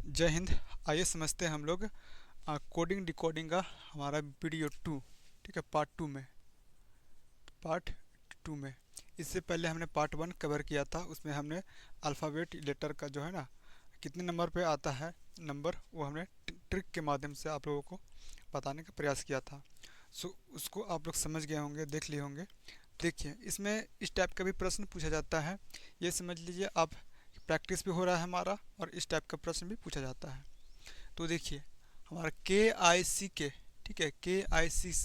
जय हिंद। आइए समझते हैं हम लोग कोडिंग डिकोडिंग का हमारा वीडियो 2। ठीक है, पार्ट 2 में इससे पहले हमने पार्ट 1 कवर किया था। उसमें हमने अल्फ़ाबेट लेटर का जो है ना कितने नंबर पे आता है नंबर, वो हमने ट्रिक के माध्यम से आप लोगों को बताने का प्रयास किया था। उसको आप लोग समझ गए होंगे, देख लिए होंगे। देखिए, इसमें इस टाइप का भी प्रश्न पूछा जाता है, ये समझ लीजिए आप। प्रैक्टिस भी हो रहा है हमारा और इस टाइप का प्रश्न भी पूछा जाता है। तो देखिए, हमारा KICK, ठीक है, KICK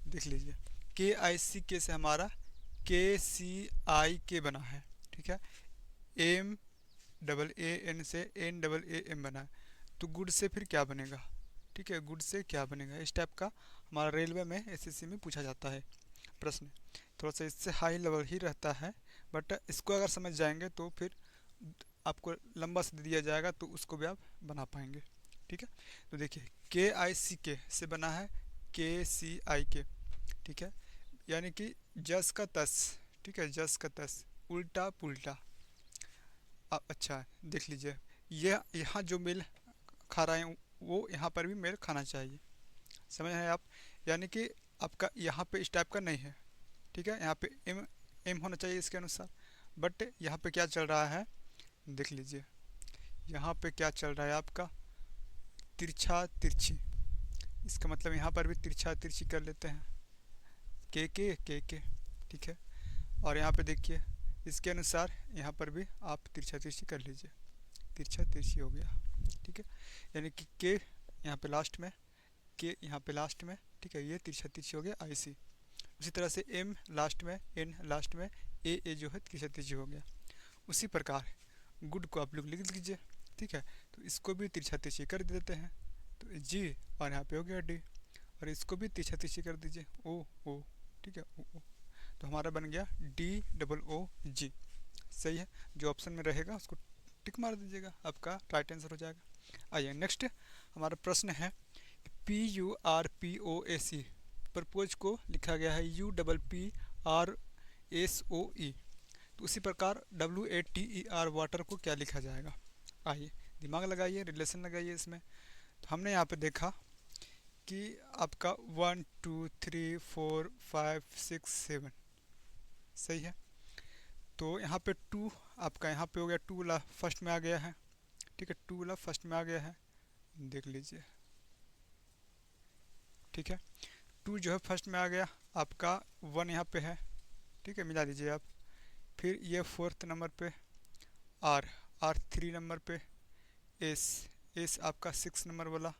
देख लीजिए। KICK से हमारा KCIK बना है। ठीक है, MAAN से NAAM बना है। तो गुड से फिर क्या बनेगा? ठीक है, गुड से क्या बनेगा? इस टाइप का हमारा रेलवे में SSC में पूछा जाता है प्रश्न। थोड़ा सा इससे हाई लेवल ही रहता है, बट इसको अगर समझ जाएंगे तो फिर आपको लंबा से दे दिया जाएगा तो उसको भी आप बना पाएंगे। ठीक है, तो देखिए, KICK से बना है KCIK। ठीक है, यानी कि जस का तस। ठीक है, जस का तस, उल्टा पुल्टा। अच्छा, देख लीजिए, ये यहाँ जो मेल खा रहे हैं वो यहाँ पर भी मेल खाना चाहिए। समझ रहे हैं आप? यानी कि आपका यहाँ पे इस टाइप का नहीं है। ठीक है, यहाँ पे एम एम होना चाहिए इसके अनुसार, बट यहाँ पे क्या चल रहा है देख लीजिए। यहाँ पे क्या चल रहा है आपका तिरछा तिरछी। इसका मतलब यहाँ पर भी तिरछा तिरछी कर लेते हैं, के। ठीक है, और यहाँ पे देखिए इसके अनुसार यहाँ पर भी आप तिरछा तिरछी कर लीजिए, तिरछा तिरछी हो गया। ठीक है, यानी कि के यहाँ पे लास्ट में, के यहाँ पे लास्ट में। ठीक है, ये तिरछा तिरछी हो गया IC। उसी तरह से M लास्ट में, N लास्ट में, A जो है तिरछा तिरछी हो गया। उसी प्रकार गुड को आप लोग लिख लीजिए। ठीक है, तो इसको भी तिरछा तिरछी कर देते हैं, तो G, और यहाँ पे हो गया D, और इसको भी तिरछा तिरछी कर दीजिए, O। ठीक है, O। तो हमारा बन गया DOOG। सही है, जो ऑप्शन में रहेगा उसको टिक मार दीजिएगा, आपका राइट आंसर हो जाएगा। आइए नेक्स्ट, हमारा प्रश्न है PURPOAC। प्रपोज को लिखा गया है UPPRSOE। तो उसी प्रकार WATER वाटर को क्या लिखा जाएगा? आइए दिमाग लगाइए, रिलेशन लगाइए इसमें। तो हमने यहाँ पे देखा कि आपका 1 2 3 4 5 6 7 सही है। तो यहाँ पे टू आपका यहाँ पे हो गया, टू वाला फर्स्ट में आ गया है। ठीक है, टू वाला फर्स्ट में आ गया है, देख लीजिए। ठीक है, टू जो है फर्स्ट में आ गया आपका, वन यहाँ पे है। ठीक है, मिला दीजिए आप। फिर ये फोर्थ नंबर पे आर, आर थ्री नंबर पे एस, एस आपका सिक्स नंबर वाला।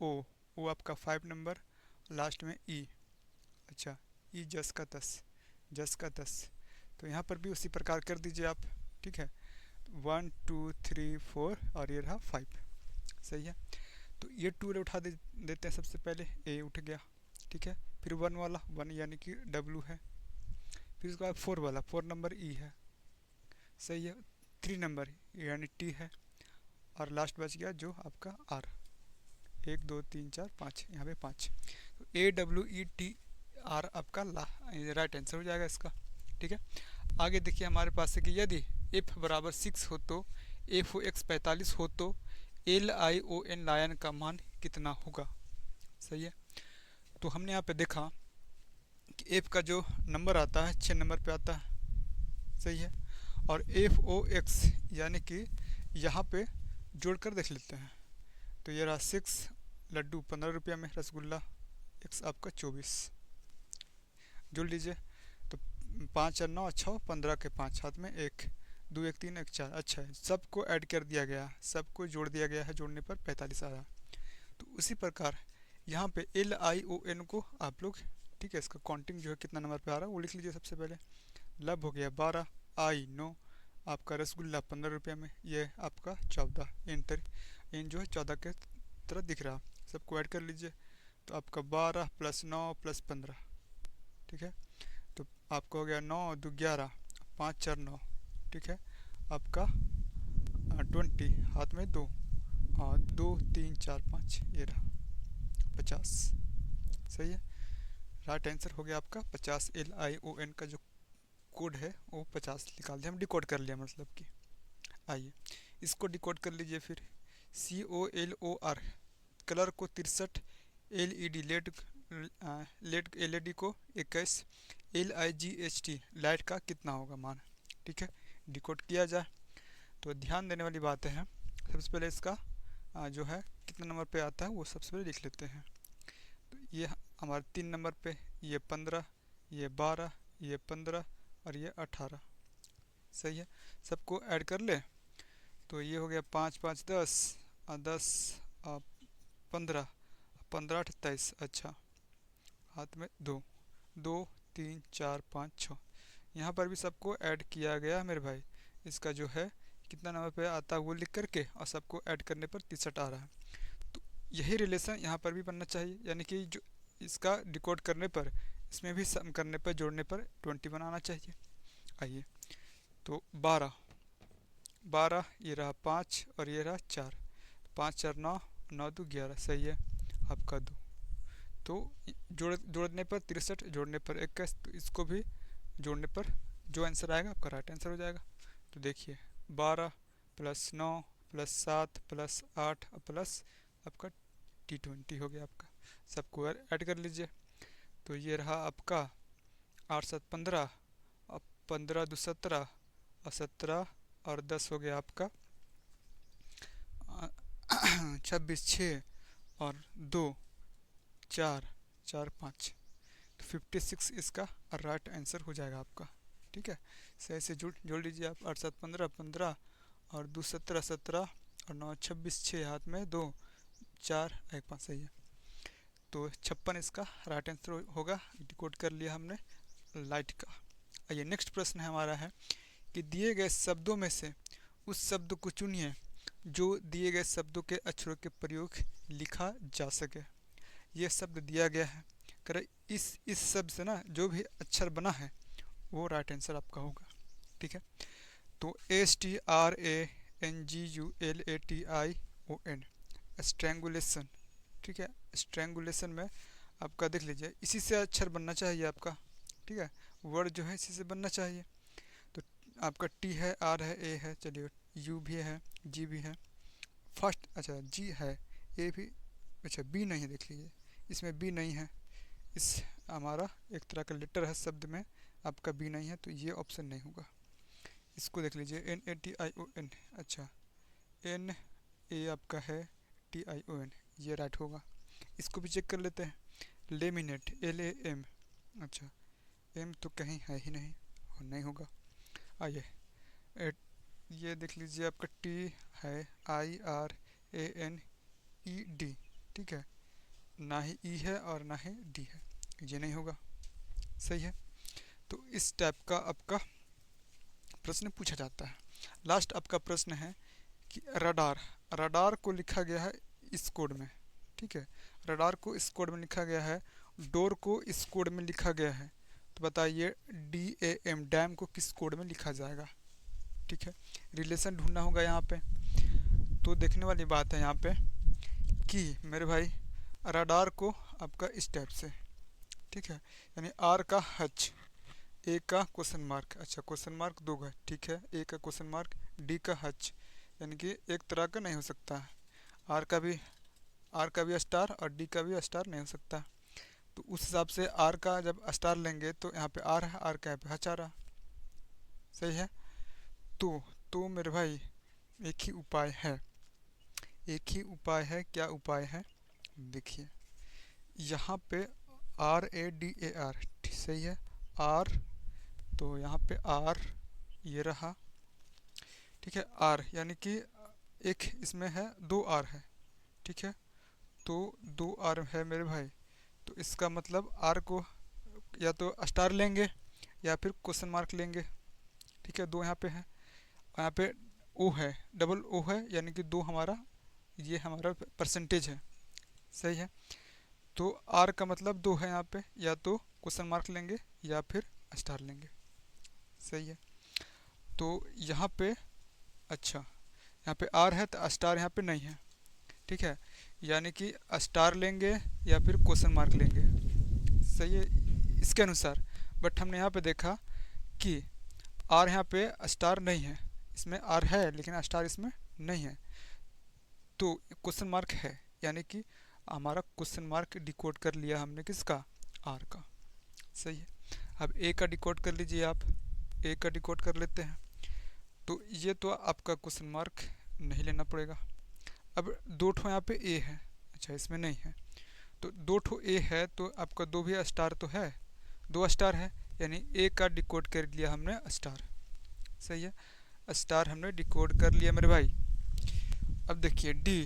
ओ आपका फाइव नंबर, लास्ट में ई। अच्छा, ई जस का दस, जस का दस। तो यहाँ पर भी उसी प्रकार कर दीजिए आप। ठीक है, 1 2 3 4 और ये रहा 5। सही है, तो ये टू उठा देते हैं सबसे पहले, ए उठ गया। ठीक है, फिर वन वाला, वन यानी कि डब्लू है। फिर उसके बाद फोर वाला, फोर नंबर ई है। सही है, थ्री नंबर यानी टी है, और लास्ट बच गया जो आपका आर। 1 2 3 4 5, यहाँ पे 5। तो AWETR आपका राइट आंसर हो जाएगा इसका। ठीक है, आगे देखिए हमारे पास है कि यदि F बराबर 6 हो तो FOX 45 हो तो LION लायन का मान कितना होगा? सही है, तो हमने यहाँ पे देखा कि F का जो नंबर आता है 6 नंबर पे आता है। सही है, और FOX यानी कि यहाँ पे जोड़कर देख लेते हैं। तो ये रहा 6 लड्डू 15 रुपया में, रसगुल्ला एक्स आपका 24, जोड़ लीजिए। तो 5 और 9 छः, 15 के 5 हाथ में 1, 2 1 3 1 4। अच्छा है, सबको ऐड कर दिया गया, सबको जोड़ दिया गया है, जोड़ने पर 45 आया। तो उसी प्रकार यहाँ पे LION को आप लोग, ठीक है, इसका काउंटिंग जो है कितना नंबर पे आ रहा है वो लिख लीजिए सबसे पहले। लब हो गया 12, आई 9, आपका रसगुल्ला 15 रुपये में, ये आपका 14, इन जो है 14 के तरह दिख रहा। सबको ऐड कर लीजिए, तो आपका 12 + 9 + 15। ठीक है, तो आपका हो गया 9 2 11, 5 4 9। ठीक है, आपका 20, हाथ में 2, हाँ 2 3 4 5, ये रहा 50। सही है, राइट आंसर हो गया आपका 50। LION का जो कोड है वो 50 निकाल दिया, हम डिकोड कर लिया मतलब कि। आइए इसको डिकोड कर लीजिए फिर। COLOR कलर को 63, LED लेड LED को 21, LIGHT लाइट का कितना होगा मान, ठीक है, डिकोड किया जाए। तो ध्यान देने वाली बातें हैं। सबसे पहले इसका जो है कितना नंबर पे आता है वो सबसे पहले लिख लेते हैं। तो ये हमारे 3 नंबर पे, ये 15, ये 12, ये 15 और ये 18, सही है। सबको ऐड कर ले तो ये हो गया 5 5 10 10 15, 15 28, अच्छा हाथ में 2 2 3 4 5 6, यहाँ पर भी सबको ऐड किया गया मेरे भाई। इसका जो है कितना नंबर पे आता है वो लिख करके और सबको ऐड करने पर 63 आ रहा है। तो यही रिलेशन यहाँ पर भी बनना चाहिए, यानी कि जो इसका डिकोड करने पर, इसमें भी सम करने पर, जोड़ने पर 20 बनाना चाहिए। आइए, तो 12 12, ये रहा 5 और ये रहा 4, 5 4 9, 9 2 11, सही है आपका 2। तो जोड़ने पर 63, जोड़ने पर 21, तो इसको भी जोड़ने पर जो आंसर आएगा आपका राइट आंसर हो जाएगा। तो देखिए 12 + 9 + 7 + 8 प्लस आपका T20 हो गया आपका। सबको ऐड कर लीजिए। तो ये रहा आपका 8 7 15, अब 15 2 17 और 17 और 10 हो गया आपका 26 6 और 2 4 4 5, तो 56 इसका राइट आंसर हो जाएगा आपका, ठीक है। सही से जोड़ लीजिए आप। 8 7 15 15 और 2 17 17 और 9 26, 6 हाथ में 2 4 1 5, सही है। तो 56 इसका राइट आंसर होगा। डिकोड कर लिया हमने लाइट का। आइए नेक्स्ट प्रश्न हमारा है कि दिए गए शब्दों में से उस शब्द को चुनिए जो दिए गए शब्दों के अक्षरों के प्रयोग लिखा जा सके। यह शब्द दिया गया है, कर इस शब्द से ना जो भी अक्षर बना है वो राइट आंसर आपका होगा, ठीक है। तो STRANGULATION स्ट्रैंगुलेशन, ठीक है। स्ट्रैंगुलेशन में आपका देख लीजिए इसी से अक्षर बनना चाहिए आपका, ठीक है। वर्ड जो है इसी से बनना चाहिए। तो आपका T है, R है, A है, चलिए U भी है, G भी है, फर्स्ट अच्छा G है, A भी, अच्छा B नहीं है, देख लीजिए इसमें B नहीं है। इस हमारा एक तरह का लेटर है शब्द में, आपका B नहीं है, तो ये ऑप्शन नहीं होगा। इसको देख लीजिए NATION, अच्छा NA आपका है, TION, ये राइट होगा। इसको भी चेक कर लेते हैं। लेमिनेट LAM, अच्छा M तो कहीं है ही नहीं, नहीं होगा। आइए ये देख लीजिए आपका T है, IRANED, ठीक है, ना ही E है और ना ही D है, ये नहीं होगा, सही है। तो इस टाइप का आपका प्रश्न पूछा जाता है। लास्ट आपका प्रश्न है कि रडार को लिखा गया है इस कोड में, ठीक है। रडार को इस कोड में लिखा गया है, डोर को इस कोड में लिखा गया है, तो बताइए DAM डैम को किस कोड में लिखा जाएगा, ठीक है। रिलेशन ढूंढना होगा यहाँ पे। तो देखने वाली बात है यहाँ पे कि मेरे भाई रडार को आपका इस टाइप से, ठीक है, यानी R का H, A का क्वेश्चन मार्क, अच्छा क्वेश्चन मार्क 2 है, ठीक है, A का क्वेश्चन मार्क, D का H, यानी कि एक तरह का नहीं हो सकता है। R का भी स्टार और D का भी स्टार नहीं हो सकता। तो उस हिसाब से R का जब स्टार लेंगे तो यहाँ पे R है, R का यहाँ पे H आ रहा, सही है। तो मेरे भाई एक ही उपाय है, क्या उपाय है, देखिए यहाँ पे RADAR, सही है, R, तो यहाँ पे R ये रहा, ठीक है, R यानी कि एक इसमें है 2 R है, ठीक है, तो 2 R है मेरे भाई। तो इसका मतलब R को या तो स्टार लेंगे या फिर क्वेश्चन मार्क लेंगे, ठीक है, 2 यहाँ पे है, यहाँ पे O है, डबल O है, यानी कि 2 हमारा ये हमारा परसेंटेज है, सही है। तो R का मतलब 2 है यहाँ पे, या तो क्वेश्चन मार्क लेंगे या फिर स्टार लेंगे, सही है। तो यहाँ पे अच्छा यहाँ पे R है तो स्टार यहाँ पे नहीं है, ठीक है, यानी कि स्टार लेंगे या फिर क्वेश्चन मार्क लेंगे, सही है इसके अनुसार। बट हमने यहाँ पे देखा कि R यहाँ पे स्टार नहीं है, इसमें R है लेकिन स्टार इसमें नहीं है, तो क्वेश्चन मार्क है, यानी कि हमारा क्वेश्चन मार्क डिकोड कर लिया हमने किसका, आर का। सही है। अब ए का डिकोड कर लीजिए आप, ए का डिकोड कर लेते हैं। तो ये तो आपका क्वेश्चन मार्क नहीं लेना पड़ेगा। अब दो ठो यहाँ पे ए है, अच्छा इसमें नहीं है, तो दो ठो ए है तो आपका दो भी स्टार तो है, दो स्टार है, यानी ए का डिकोड कर लिया हमने स्टार। सही है, स्टार हमने डिकोड कर लिया मेरे भाई। अब देखिए डी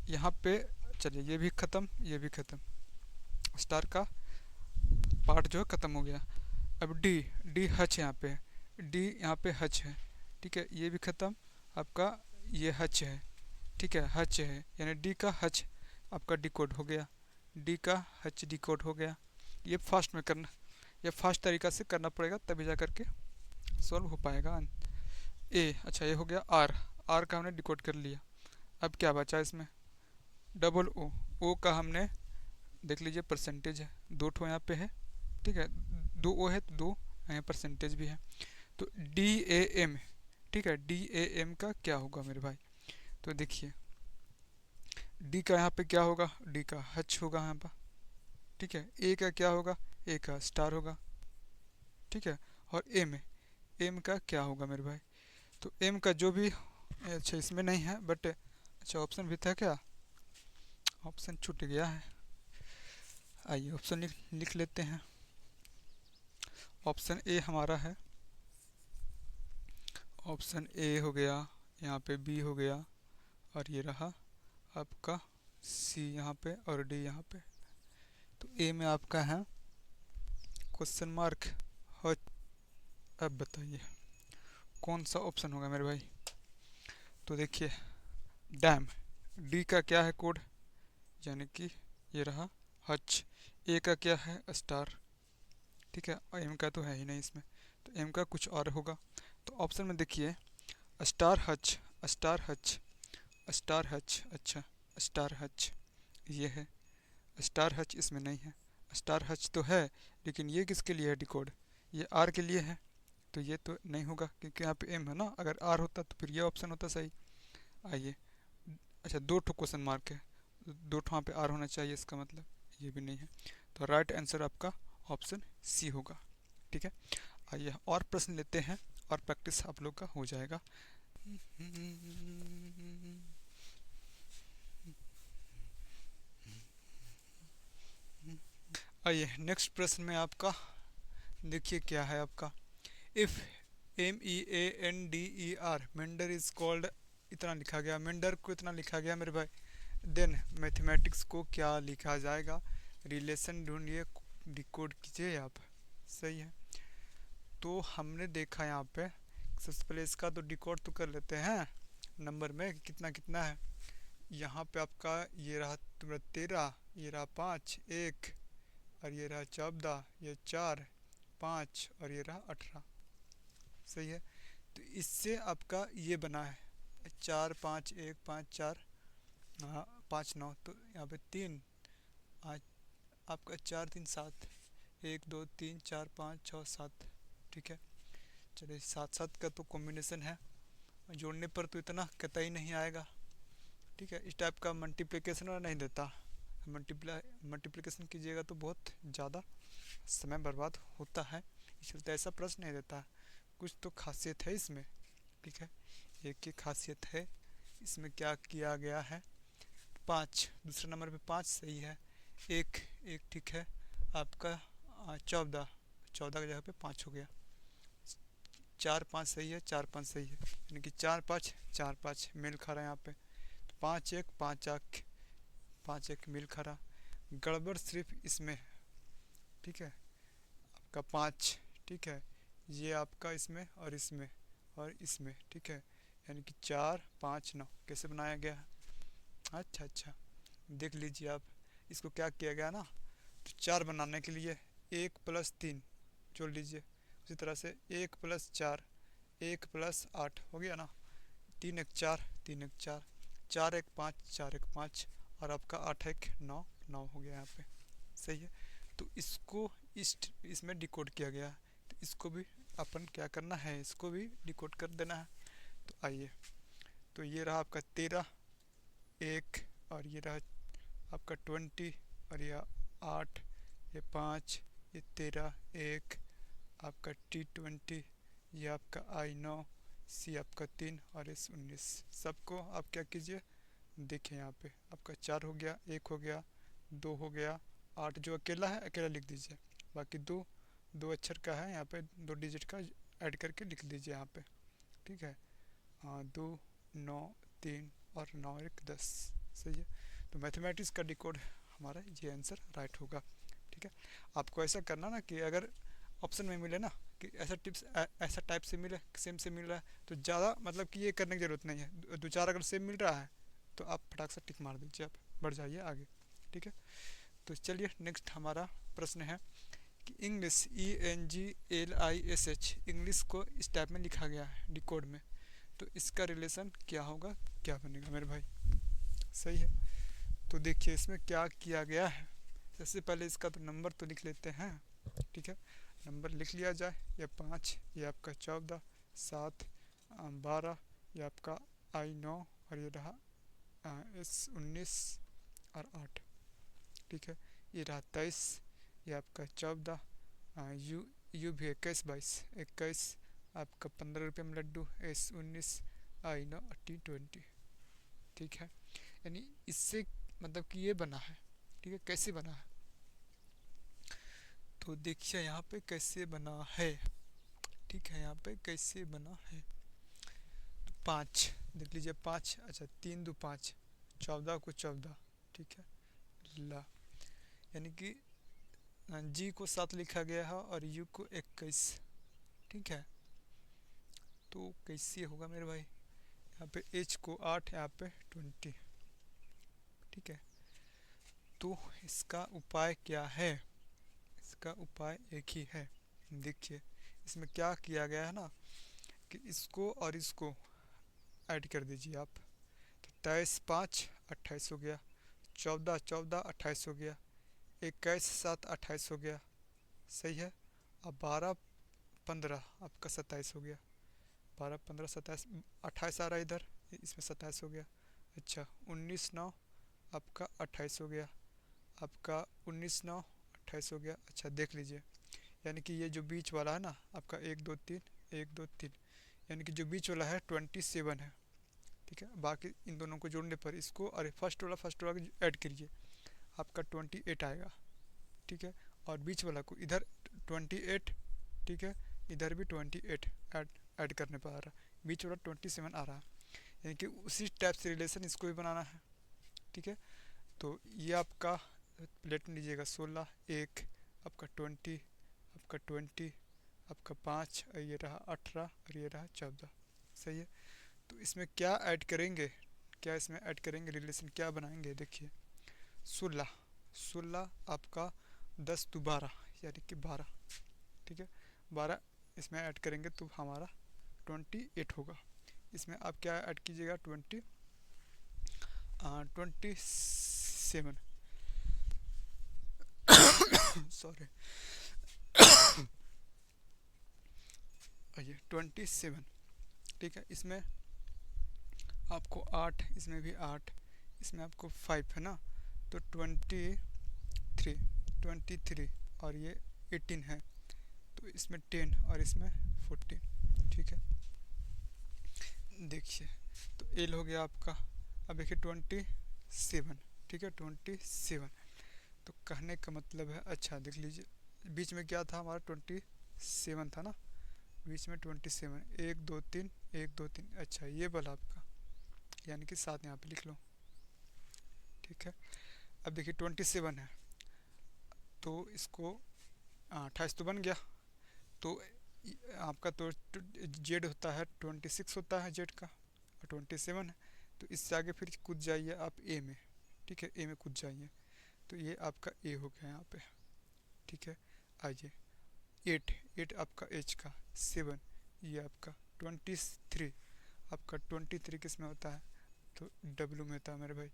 यहाँ पे, चलिए ये भी ख़त्म, ये भी ख़त्म, स्टार का पार्ट जो है ख़त्म हो गया। अब डी, डी हच यहाँ पे, डी यहाँ पे हच है, ठीक है, ये भी ख़त्म आपका, ये हच है, ठीक है, हच है, यानी डी का हच आपका डिकोड हो गया, डी का हच डिकोड हो गया। ये फास्ट में करना, ये फास्ट तरीक़ा से करना पड़ेगा तभी जा करके सॉल्व हो पाएगा। ए, अच्छा ये हो गया आर, आर का हमने डिकोड कर लिया। अब क्या बचा इसमें, डबल ओ, ओ का हमने देख लीजिए परसेंटेज है, दो ठो यहाँ पे है, ठीक है, दो ओ है तो दो यहाँ परसेंटेज भी है। तो डी ए एम, ठीक है, डी ए एम का क्या होगा मेरे भाई, तो देखिए डी का यहाँ पे क्या होगा, डी का हच होगा यहाँ पर, ठीक है, ए का क्या होगा, ए का स्टार होगा, ठीक है, और एम, एम का क्या होगा मेरे भाई, तो एम का जो भी, अच्छा इसमें नहीं है बट, अच्छा ऑप्शन भी था क्या, ऑप्शन छूट गया है, आइए ऑप्शन लिख लेते हैं। ऑप्शन ए हमारा है, ऑप्शन ए हो गया, यहाँ पे बी हो गया, और ये रहा आपका सी यहाँ पे, और डी यहाँ पे। तो ए में आपका है क्वेश्चन मार्क हो। अब बताइए कौन सा ऑप्शन होगा मेरे भाई, तो देखिए डैम, डी का क्या है कोड, यानी कि ये रहा हच, ए का क्या है स्टार, ठीक है, और एम का तो है ही नहीं इसमें, तो एम का कुछ और होगा। तो ऑप्शन में देखिए star Hutch, star Hutch, star Hutch, अच्छा स्टार हच ये है, स्टार हच इसमें नहीं है, स्टार हच तो है लेकिन ये किसके लिए है डिकोड, ये आर के लिए है, तो ये तो नहीं होगा क्योंकि यहाँ पे एम है ना, अगर आर होता तो फिर ये ऑप्शन होता सही। आइए, अच्छा दो ठो क्वेश्चन मार्क है, दो ठो वहाँ पे आर होना चाहिए, इसका मतलब ये भी नहीं है, तो राइट आंसर आपका ऑप्शन सी होगा। ठीक है, आइए और प्रश्न लेते हैं और प्रैक्टिस आप लोग का हो जाएगा। आइए नेक्स्ट प्रश्न में आपका देखिए क्या है आपका, if MEANDER Mendhar is called, इतना लिखा गया, मेंडर को इतना लिखा गया मेरे भाई, देन मैथमेटिक्स को क्या लिखा जाएगा, रिलेशन ढूंढिए, डिकोड कीजिए आप। सही है, तो हमने देखा यहाँ पे सबसे पहले इसका तो डिकोड तो कर लेते हैं नंबर में कितना कितना है। यहाँ पे आपका ये रहा तुम्हारा 13, ये रहा 5 1, और ये रहा 14, ये 4 5, और ये रहा 18। सही है, तो इससे आपका ये बना है 4 5 1 5 4, हाँ 5 9, तो यहाँ पे 3 आज आपका 4 3 7, 1 2 3 4 5 6 7। ठीक है, चलिए 7 7 का तो कॉम्बिनेशन है, जोड़ने पर तो इतना कतई नहीं आएगा। ठीक है, इस टाइप का मल्टीप्लिकेशन वाला नहीं देता, मल्टीप्लिकेशन कीजिएगा तो बहुत ज़्यादा समय बर्बाद होता है, इसलिए तो ऐसा प्रश्न नहीं देता। कुछ तो खासियत है इसमें। ठीक है, एक ही खासियत है इसमें, क्या किया गया है 5, दूसरे नंबर पे 5 सही है, एक एक ठीक है आपका 14, 14 की जगह पे 5 हो गया, 4 5 सही है, 4 5 सही है, यानी कि 4 5 4 5 मेल खा रहा है यहाँ पे, तो 5 1 5 1 5 1 मेल खा रहा, गड़बड़ सिर्फ इसमें है। ठीक है, आपका 5, ठीक है, ये आपका इसमें और इसमें और इसमें, ठीक है, यानी कि 4 5 9 कैसे बनाया गया है। अच्छा अच्छा, देख लीजिए आप, इसको क्या किया गया ना, तो 4 बनाने के लिए 1 + 3 जोड़ लीजिए, उसी तरह से 1 + 4 1 + 8 हो गया ना, 3 1 4 3 1 4 4 1 5 4 1 5, और आपका 8 1 9 9 हो गया यहाँ पे। सही है, तो इसको इसमें डिकोड किया गया है, तो इसको भी अपन क्या करना है, इसको भी डिकोड कर देना है। तो आइए तो ये रहा आपका 13 1, और ये रहा आपका 20, और ये 8, ये 5, ये 13 1, आपका T20, ये आपका I9, C आपका 3 और S 19। सबको आप क्या कीजिए, देखिए यहाँ पे आपका 4 हो गया, 1 हो गया, 2 हो गया, 8 जो अकेला है अकेला लिख दीजिए, बाकी दो दो अक्षर का है यहाँ पे, 2 डिजिट का ऐड करके लिख दीजिए यहाँ पे, ठीक है। हाँ 2 9 3 और 9 1 10, सही है। तो मैथमेटिक्स का डिकोड हमारा ये आंसर राइट होगा, ठीक है। आपको ऐसा करना ना कि अगर ऑप्शन में मिले ना कि ऐसा टिप्स ऐसा टाइप से मिले, सेम से मिल रहा है, तो ज़्यादा मतलब कि ये करने की ज़रूरत नहीं है, दो चार अगर सेम मिल रहा है तो आप फटाक से टिक मार दीजिए, आप बढ़ जाइए आगे, ठीक है। तो चलिए नेक्स्ट हमारा प्रश्न है कि इंग्लिश ENGLISH इंग्लिश को इस टाइप में लिखा गया है डिकोड में, तो इसका रिलेशन क्या होगा, क्या बनेगा मेरे भाई, सही है। तो देखिए इसमें क्या किया गया है, सबसे पहले इसका तो नंबर तो लिख लेते हैं, ठीक है। नंबर लिख लिया जाए, ये 5, ये आपका 14, 7, 12, ये आपका I9 और ये रहा S19 और 8, ठीक है। ये रहा 23, ये आपका 14, यू भी 21 22 21, आपका 15 रुपये में लड्डू S19 I9 T20, ठीक है। यानी इससे मतलब कि ये बना है, ठीक है। कैसे बना है तो देखिए यहाँ पे कैसे बना है, ठीक है। यहाँ पे कैसे बना है तो 5 देख लीजिए, 5, अच्छा 3 2 5, 14 को 14, ठीक है ला, यानी कि जी को 7 लिखा गया है और यू को 21, ठीक है। तो कैसे होगा मेरे भाई, यहाँ पे एच को 8, यहाँ पे 20, ठीक है। तो इसका उपाय क्या है, इसका उपाय एक ही है। देखिए इसमें क्या किया गया है ना कि इसको और इसको ऐड कर दीजिए आप, तो 23 5 28 हो गया, 14 14 28 हो गया, 21 7 28 हो गया, सही है। अब 12 15 आपका 27 हो गया, 12 15 27, 28 आ रहा है इधर, इसमें 27 हो गया। अच्छा 19 9 आपका 28 हो गया, आपका 19 9 28 हो गया। अच्छा देख लीजिए, यानी कि ये जो बीच वाला है ना आपका 1 2 3 1 2 3, यानी कि जो बीच वाला है 27 है, ठीक है। बाकी इन दोनों को जोड़ने पर इसको और फर्स्ट वाला ऐड करिए, आपका 28 आएगा, ठीक है। और बीच वाला को इधर 28, ठीक है, इधर भी 28 ऐड करने पर आ रहा है, बीच वाला 27 आ रहा है, यानी कि उसी टाइप से रिलेशन इसको भी बनाना है, ठीक है। तो ये आपका प्लेट में लीजिएगा 16 1, आपका 20, आपका 20, आपका 5, और ये रहा 18 और ये रहा 14, सही है। तो इसमें क्या ऐड करेंगे, क्या इसमें ऐड करेंगे, रिलेशन क्या बनाएंगे, देखिए 16 16 आपका 10 तो 12, यानी कि 12, ठीक है। 12 इसमें ऐड करेंगे तो हमारा 28 होगा। इसमें आप क्या ऐड कीजिएगा 27 सॉरी ये 27, ठीक है। इसमें आपको 8, इसमें भी 8, इसमें आपको 5 है ना, तो 23 और ये 18 है, तो इसमें 10 और इसमें 14, ठीक है। देखिए तो एल हो गया आपका, अब देखिए 27, ठीक है 27। तो कहने का मतलब है, अच्छा देख लीजिए बीच में क्या था हमारा 27 था ना, बीच में 27 1 2 3 1 2 3, अच्छा ये वाला आपका, यानी कि 7 यहाँ पे लिख लो, ठीक है। अब देखिए 27 है, तो इसको 28 तो बन गया, तो आपका तो जेड होता है 26 होता है जेड का, और 27 है, तो इससे आगे फिर कूद जाइए आप ए में, ठीक है, ए में कूद जाइए, तो ये आपका ए हो गया यहाँ पे, ठीक है। आइए 8 8 आपका एच का, 7 ये आपका 23, आपका 23 किस में होता है, तो डब्लू में होता है मेरे भाई,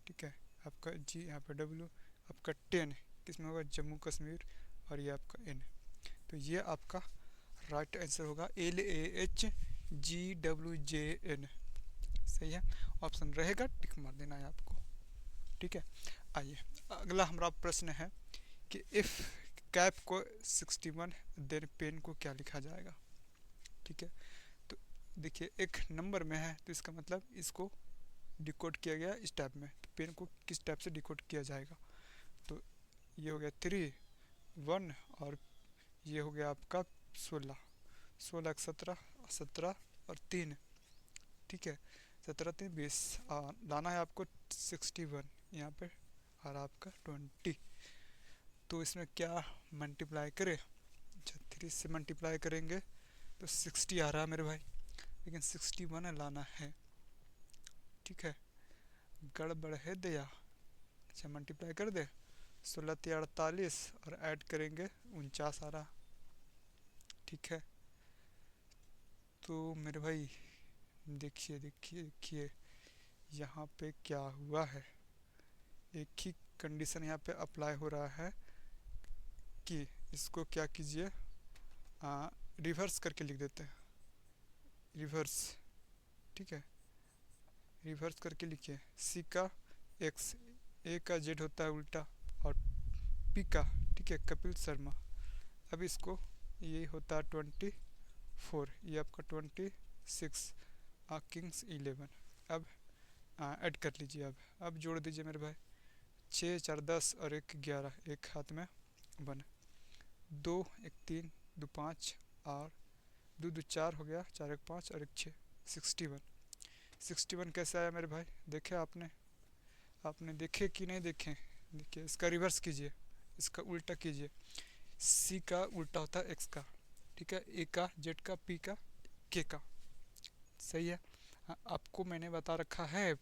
ठीक है। आपका जी यहाँ पे डब्लू, आपका 10 किस में होगा, जम्मू कश्मीर, और ये आपका एन, तो ये आपका राइट आंसर होगा LAHGWJN, सही है, ऑप्शन रहेगा, टिक मार देना है आपको। ठीक है, आइए अगला हमारा प्रश्न है कि इफ़ कैप को 61 देन पेन को क्या लिखा जाएगा। ठीक है, तो देखिए एक नंबर में है तो इसका मतलब इसको डिकोड किया गया इस टाइप में, तो पेन को किस टाइप से डिकोड किया जाएगा। तो ये हो गया 3 1 और ये हो गया आपका 16, 16 17 17 और 3। ठीक है, 17 3 20 लाना है आपको 61 यहाँ पे और आपका 20। तो इसमें क्या मल्टीप्लाई करें, अच्छा 3 से मल्टीप्लाई करेंगे तो 60 आ रहा है मेरे भाई, लेकिन 61 लाना है। ठीक है, गड़बड़ है दया। अच्छा मल्टीप्लाई कर दे, 16 3 48 और ऐड करेंगे 49 आ रहा। ठीक है, तो मेरे भाई देखिए देखिए देखिए यहाँ पे क्या हुआ है, एक ही कंडीशन यहाँ पे अप्लाई हो रहा है कि इसको क्या कीजिए, रिवर्स करके लिख देते हैं, रिवर्स। ठीक है, रिवर्स करके लिखिए, सी का एक्स, ए का जेड होता है उल्टा, और पी का, ठीक है, कपिल शर्मा। अब इसको ये होता है 24, ये आपका 26, किंग्स 11। अब ऐड कर लीजिए, अब जोड़ दीजिए मेरे भाई, 6 4 10 और 1 11, एक हाथ में बन, 2 1 3 2 5 और 2 2 4 हो गया, 4 1 5 और 1 6, 61। 61 कैसे आया मेरे भाई, देखे आपने, आपने देखे कि नहीं देखे। देखिए इसका रिवर्स कीजिए, इसका उल्टा कीजिए, सी का उल्टा होता है एक्स का, ठीक है, ए का जेड का पी का के का। सही है, हाँ, आपको मैंने बता रखा है,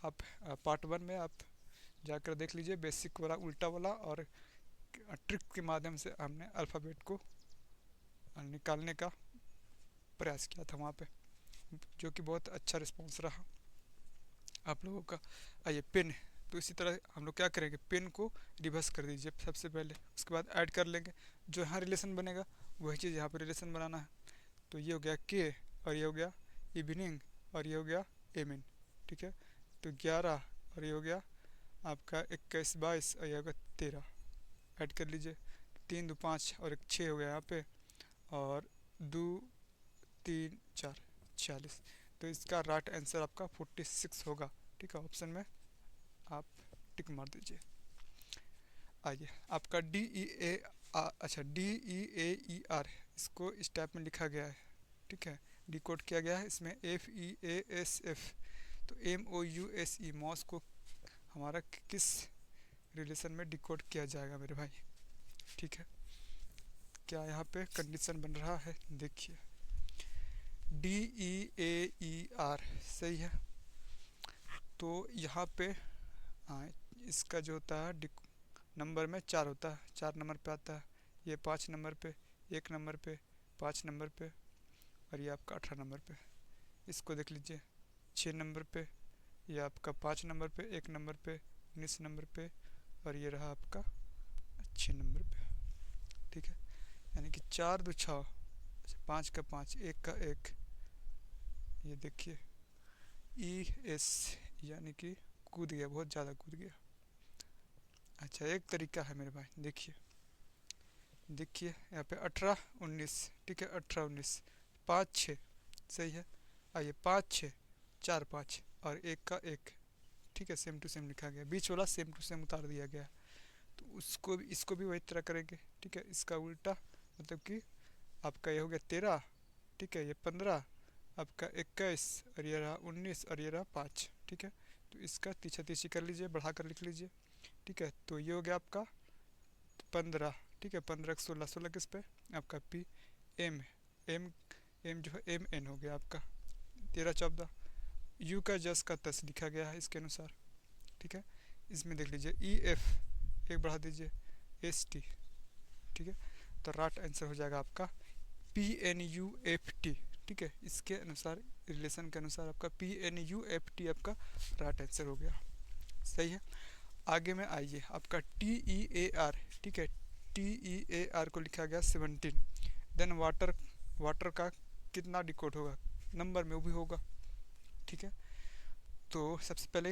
आप पार्ट 1 में आप जाकर देख लीजिए, बेसिक वाला उल्टा वाला, और ट्रिक के माध्यम से हमने अल्फ़ाबेट को निकालने का प्रयास किया था वहाँ पे, जो कि बहुत अच्छा रिस्पॉन्स रहा आप लोगों का। आइए पेन, तो इसी तरह हम लोग क्या करेंगे, पेन को रिवर्स कर दीजिए सबसे पहले, उसके बाद ऐड कर लेंगे, जो यहाँ रिलेशन बनेगा वही चीज़ यहाँ पर रिलेशन बनाना है। तो ये हो गया के, और ये हो गया इवनिंग, और ये हो गया एमिन। ठीक है, तो 11 और ये हो गया आपका 21 22 और ये हो गया 13, ऐड कर लीजिए, 3 2 5 और 1 6 हो गया यहाँ पे, और 2 3 4 46। तो इसका राइट आंसर आपका 46 होगा। ठीक है, ऑप्शन में आप टिक मार दीजिए। आइए आपका डी ई ए अच्छा डी ई ए आर, इसको इस टाइप में लिखा गया है। ठीक है, डिकोड किया गया है, इसमें F E A S F, तो M O U S E, Mohs को हमारा किस रिलेशन में डिकोड किया जाएगा मेरे भाई। ठीक है, क्या यहाँ पे कंडीशन बन रहा है, देखिए डी ई ए आर, सही है। तो यहाँ पे इसका जो होता है नंबर में 4 होता है, 4 नंबर पे आता है, ये 5 नंबर पे, 1 नंबर पे, 5 नंबर पे, और ये आपका 18 नंबर पे। इसको देख लीजिए 6 नंबर पे, ये आपका 5 नंबर पे, 1 नंबर पे, 19 नंबर पे, और ये रहा आपका 6 नंबर पे। ठीक है, यानी कि 4 2 6, 5 का 5, 1 का 1, ये देखिए ई एस, यानी कि कूद गया, बहुत ज़्यादा कूद गया। अच्छा एक तरीका है मेरे भाई, देखिए देखिए यहाँ पे 18 19, ठीक है, 18 19 5 6, सही है। आइए 5 6 4 5 और 1 का 1, ठीक है, सेम टू सेम लिखा गया, बीच वाला सेम टू सेम उतार दिया गया। तो उसको भी, इसको भी वही तरह करेंगे। ठीक है, इसका उल्टा मतलब कि आपका ये हो गया 13, ठीक है, ये 15, आपका 21, और ये रहा 19, और ये रहा 5। ठीक है, तो इसका तीछा तीछी कर लीजिए, बढ़ा कर लिख लीजिए। ठीक है, तो ये हो गया आपका 15। ठीक है, 15 16, 16 किस पे, आपका पी एम, एम एम जो है एम एन हो गया आपका, 13 14, यू का जस का तस लिखा गया है इसके अनुसार। ठीक है, इसमें देख लीजिए ई एफ, एक बढ़ा दीजिए, एस टी। ठीक है, तो राइट आंसर हो जाएगा आपका P N U F T. ठीक है, इसके अनुसार, रिलेशन के अनुसार आपका P N U F T आपका राइट आंसर हो गया। सही है, आगे में आइए आपका टी ई ए आर। ठीक है, टी ई ए आर को लिखा गया 17, देन वाटर, वाटर का कितना डिकोड होगा, नंबर में वो भी होगा। ठीक है, तो सबसे पहले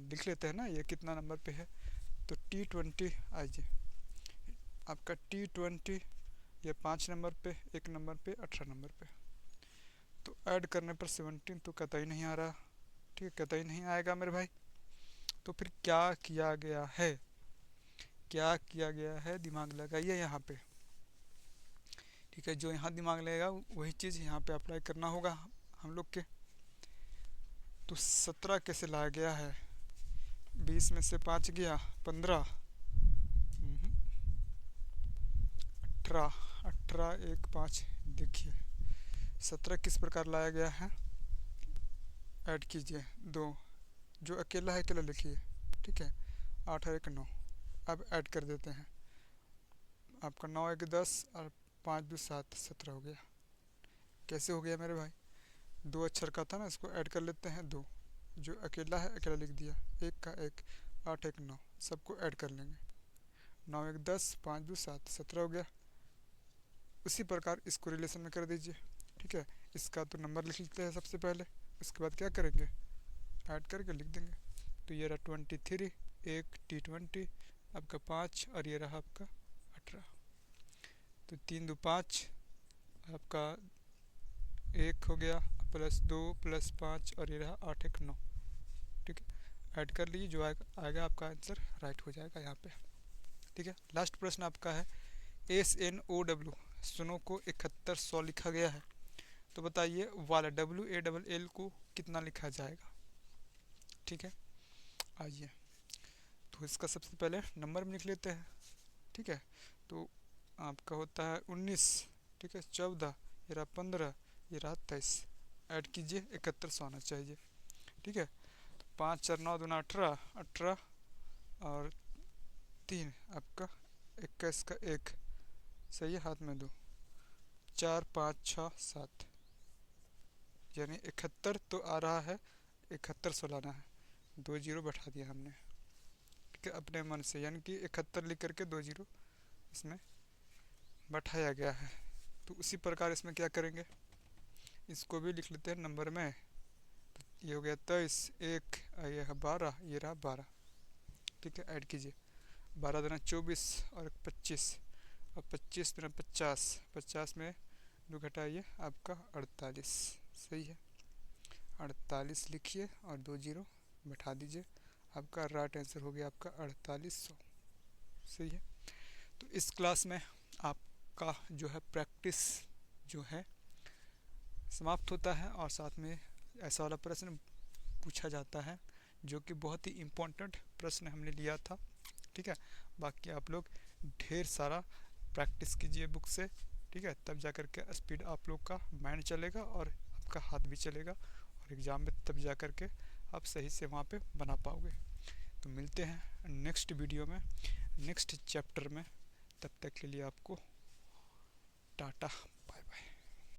लिख लेते हैं ना ये कितना नंबर पे है। तो T20 आइए, आपका T20 ये 5 नंबर पे, 1 नंबर पे, 18 नंबर पे। तो ऐड करने पर 17 तो कतई नहीं आ रहा, ठीक है, कतई नहीं आएगा मेरे भाई। तो फिर क्या किया गया है, क्या किया गया है, दिमाग लगाइए यहाँ पे, ठीक है। जो यहाँ दिमाग लगेगा वही चीज़ यहाँ पे अप्लाई करना होगा हम लोग के। तो 17 कैसे लाया गया है, 20 में से 5 गया 15, 18, 18 1 5। देखिए 17 किस प्रकार लाया गया है, ऐड कीजिए 2, जो अकेला है अकेला लिखिए, ठीक है। 8 और 1 9, अब ऐड कर देते हैं, आपका 9 1 10 और 5 2 7, 17 हो गया। कैसे हो गया मेरे भाई, 2 अक्षर का था ना, इसको ऐड कर लेते हैं 2, जो अकेला है अकेला लिख दिया, 1 का 1, 8 1 9, सबको ऐड कर लेंगे, 9 1 10 5 2 7, 17 हो गया। उसी प्रकार इसको रिलेशन में कर दीजिए, ठीक है। इसका तो नंबर लिख लेते हैं सबसे पहले, उसके बाद क्या करेंगे, ऐड करके लिख देंगे। तो ये रहा 23, एक T20 आपका 5, और ये रहा आपका 18। तो 3 2 5 आपका 1 हो गया, प्लस 2 प्लस 5, और ये रहा 8 1 9, ठीक है। ऐड कर लीजिए, जो आएगा आपका आंसर राइट हो जाएगा यहाँ पे, ठीक है। लास्ट प्रश्न आपका है SNOW, सुनो को 7100 लिखा गया है। तो बताइए वाला WALL को कितना लिखा जाएगा, ठीक है। आइए, तो इसका सबसे पहले नंबर में लिख लेते हैं, ठीक है। तो आपका होता है 19, ठीक है, 14, ये रहा 15, ये रहा 23। ऐड कीजिए 7100 आना चाहिए, ठीक है। तो 5 4 9 2 18, 18 और 3 आपका 21 का 1, सही है, हाथ में 2, 4 5 6 7, यानी 71 तो आ रहा है, 7100 लाना है, 2 जीरो बैठा दिया हमने, ठीक है, अपने मन से, यानी कि 71 लिख करके 2 जीरो इसमें बैठाया गया है। तो उसी प्रकार इसमें क्या करेंगे, इसको भी लिख लेते हैं नंबर में। तो ये हो गया 23, 1, ये है 12, ये रहा 12, ठीक है। ऐड कीजिए, 12 दूना 24 और 25, और 25 दूना 50, 50 में 2 घटाइए आपका 48, सही है। 48 लिखिए और 2 जीरो बैठा दीजिए, आपका राइट आंसर हो गया आपका 4800, सही है। तो इस क्लास में आपका जो है प्रैक्टिस जो है समाप्त होता है, और साथ में ऐसा वाला प्रश्न पूछा जाता है जो कि बहुत ही इम्पोर्टेंट प्रश्न हमने लिया था, ठीक है। बाकी आप लोग ढेर सारा प्रैक्टिस कीजिए बुक से, ठीक है, तब जा कर के स्पीड आप लोग का माइंड चलेगा और आपका हाथ भी चलेगा, और एग्ज़ाम में तब जा कर के आप सही से वहाँ पे बना पाओगे। तो मिलते हैं नेक्स्ट वीडियो में, नेक्स्ट चैप्टर में, तब तक के लिए आपको टाटा।